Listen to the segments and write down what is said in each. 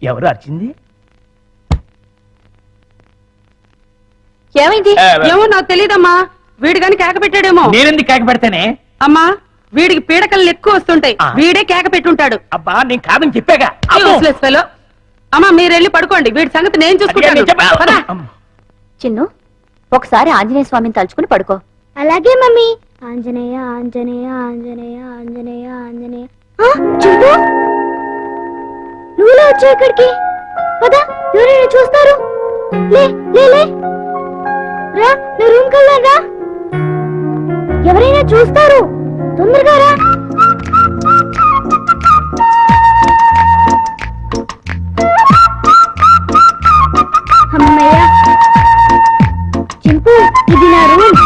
ఎవరు అరిచింది? ఏమైంది? ఏమో నాకు తెలియదమ్మా. వీడు గాని కేక పెట్టాడేమో. నేనెందుకు కేక పెడతానే? అమ్మా, వీడికి పీడకలు ఎక్కువ వస్తుంటాయి. వీడే కేక పెట్టుంటాడు. అబ్బా నేను కాదని చెప్పాగా. Useless fellow. అమ్మా మీరు వెళ్ళి పడుకోండి, వీడి సంగతి నేను చూసుకుంటాను. పద. చిన్ను, ఒకసారి ఆంజనేయ స్వామిని తలుచుకుని పడుకో. అలాగే మమ్మీ. ఆంజనేయ ఆంజనేయ ఆంజనేయ ఆంజనేయ ఆంజనేయ. చింటూ, నువ్వులే వచ్చా ఇక్కడికి. పదా, ఎవరైనా చూస్తారు. లే లే లే రా, నా రూమ్ కల్లా రా. ఎవరైనా చూస్తారు, తొందరగా రా. అమ్మయ్య, చింపు ఇది నా రూమ్.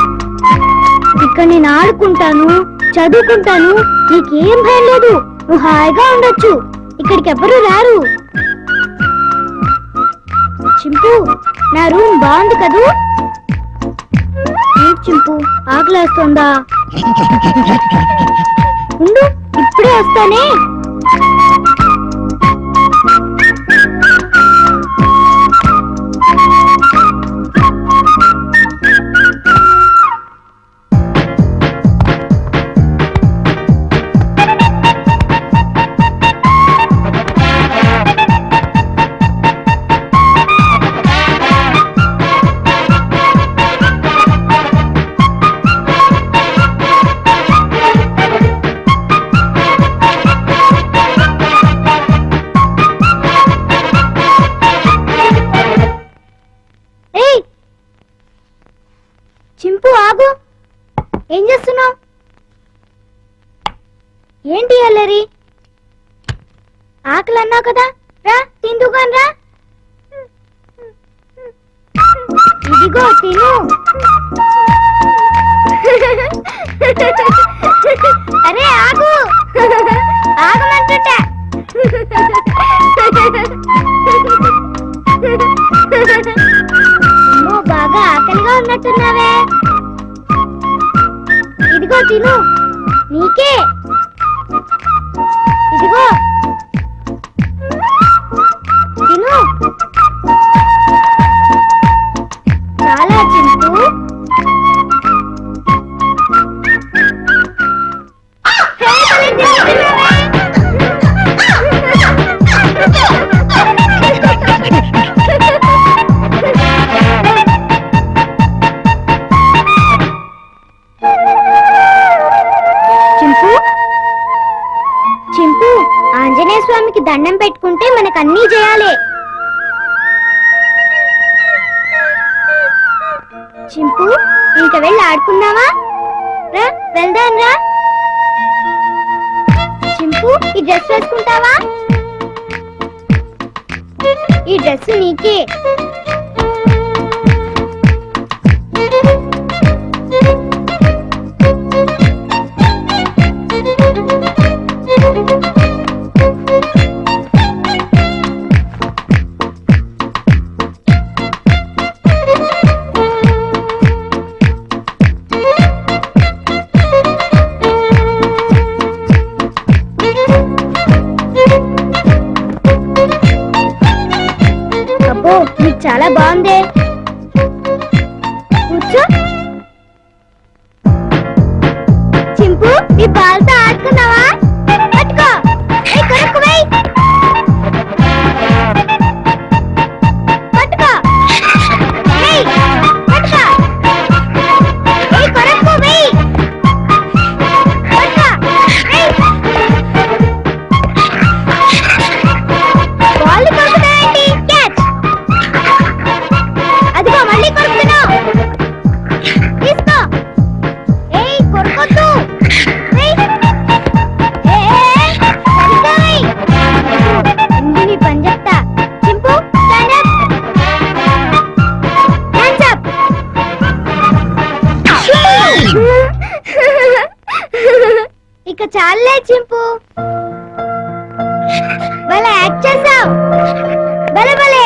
ఇక్కడ నేను ఆడుకుంటాను, చదువుకుంటాను. నీకేం భయం లేదు, నువ్వు హాయిగా ఉండొచ్చు. ఇక్కడికి ఎవ్వరూ రారు. చింపు, నా రూమ్ బాగుంది కదూ? చింపు, ఆకలేస్తుందా? ఉండు, ఇప్పుడే వస్తానే. చింపు ఆగు, ఏం చేస్తున్నావు? ఏంటి అల్లరి? ఆకలి అన్నావు కదా, రా తిందుగాని రా. ఇదిగో తిను. అరే ఆగు, ఆగమంటుంటా. బాగా ఆకలిగా ఉన్నట్టున్నావే. ఇదిగో తిను, నీకే. ఇదిగో తిను. చాలా చింపు. చింపు, ఆంజనేయ స్వామికి దండం పెట్టుకుంటే మనకు అన్నీ చేయాలి. చింపు, ఇంక వెళ్ళి ఆడుకుందామా? రా వెళ్దాం రా. చింపు, ఈ డ్రెస్ వేసుకుంటావా? ఈ డ్రెస్ నీకే. అబ్బో, నీకు చాలా బాగుంది. కూర్చో. చింపు, ఈ బాల్తో ఆడుకున్నావా? పట్టుకో. కొరకు వెయ్. పట్టుకో. వెయ్. పట్టుకో. కొరకు వెయ్. పట్టుకో. వెయ్. బాల్ కొరుకుతాయండి. క్యాచ్. అదిగో మళ్ళీ కొరుకుతున్నావు. తీసుకో. ఏయ్ కొరకొద్దు. వెయ్. సరిగ్గా వెయ్. ఇంది నీ పని చెప్తా. చింపు, స్టాండ్ అప్. Hands up. ఇక చాలే చింపు, భలే యాక్ట్ చేసావు. భలే భలే.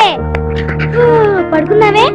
పడుకున్నావే?